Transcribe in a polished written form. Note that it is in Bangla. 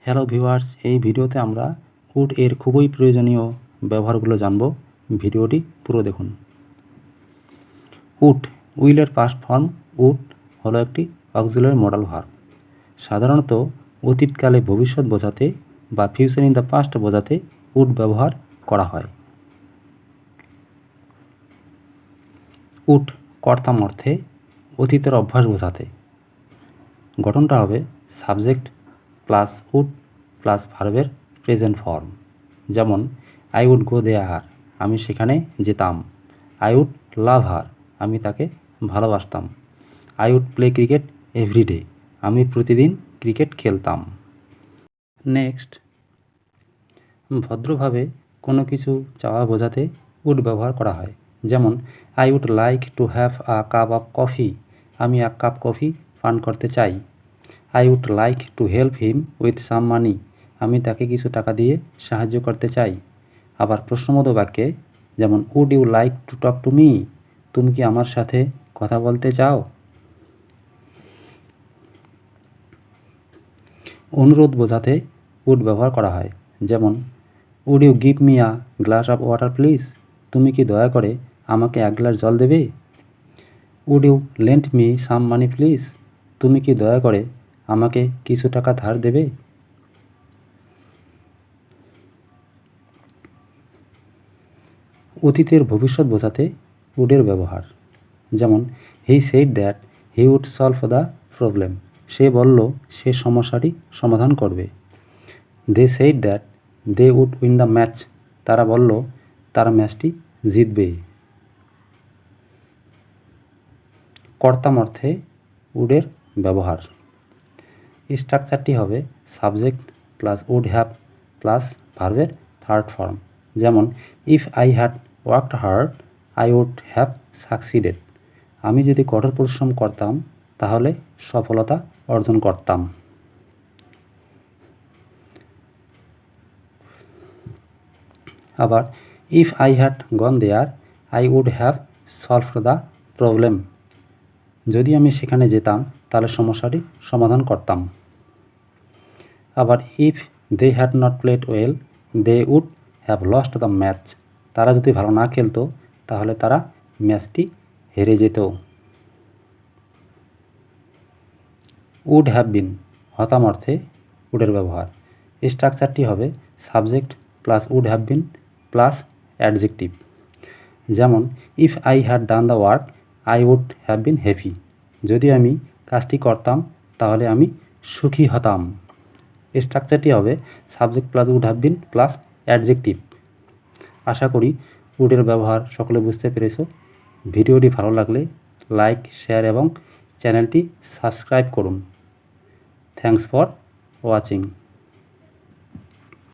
হ্যালো ভিউয়ার্স, এই ভিডিওতে আমরা উড এর খুবই প্রয়োজনীয় ব্যবহারগুলো জানব। ভিডিওটি পুরো দেখুন। উড উইলের পাস্ট ফর্ম উড হলো একটি অক্সিলারি মডাল ভার্ব। সাধারণত অতীতকালে ভবিষ্যৎ বোঝাতে বা ফিউচার ইন দ্য পাস্ট বোঝাতে উড ব্যবহার করা হয়। উড কর্তাম অর্থে অতীতের অভ্যাস বোঝাতে। গঠনটা হবে সাবজেক্ট প্লাস উড প্লাস ভার্বের প্রেজেন্ট ফর্ম। যেমন আই উড গো দেয়ার, আমি সেখানে যেতাম। আই উড লাভ হার, আমি তাকে ভালোবাসতাম। I would play cricket everyday, আমি প্রতিদিন ক্রিকেট খেলতাম। নেক্সট, ভদ্রভাবে কোনো কিছু চাওয়া বোঝাতে উড ব্যবহার করা হয়। যেমন I would like to have a cup of coffee, আমি এক কাপ কফি পান করতে চাই। I would like to help him with some money, আমি তাকে কিছু টাকা দিয়ে সাহায্য করতে চাই। আবার প্রশ্নবোধক বাক্যে যেমন would you like to talk to me, তুমি কি আমার সাথে কথা বলতে চাও। অনুরোধ বোঝাতে উড ব্যবহার করা হয়। যেমন would you give me a glass of water please, তুমি কি দয়া করে আমাকে এক গ্লাস জল দেবে। Would you lend me some money please, তুমি কি দয়া করে আমাকে কিছু টাকা ধার দেবে। অতীতের ভবিষ্যৎ বোঝাতে উডের ব্যবহার। যেমন he said that he would solve the problem, সে বলল সে সমস্যাটি সমাধান করবে। They said that they would win the match, তারা বলল তারা ম্যাচটি জিতবে। কর্তাম অর্থে উডের ব্যবহার। স্ট্রাকচারটি হবে subject plus would have plus ভার্বের থার্ড ফর্ম। যেমন if I had worked hard I would have succeeded, আমি যদি কঠোর পরিশ্রম করতাম তাহলে সফলতা অর্জন করতাম। আবার if I had gone there I would have solved the problem, যদি আমি সেখানে যেতাম তাহলে সমস্যাটি সমাধান করতাম। আবার if they had not played well they would have lost the match, তারা যদি ভালো না খেলতো তাহলে তারা ম্যাচটি হেরে যেত। উড হ্যাভ বিন হতাম অর্থে উডের ব্যবহার। স্ট্রাকচারটি হবে subject plus would have been plus adjective. যেমন if I had done the work I would have been happy, যদি আমি কাজটি করতাম তাহলে আমি সুখী হতাম। স্ট্রাকচারটি হবে subject plus would have been plus adjective. আশা করি উডের ব্যবহার সকলে বুঝতে পেরেছো। ভিডিওটি ভালো লাগলে লাইক, শেয়ার এবং চ্যানেলটি সাবস্ক্রাইব করুন। Thanks for watching.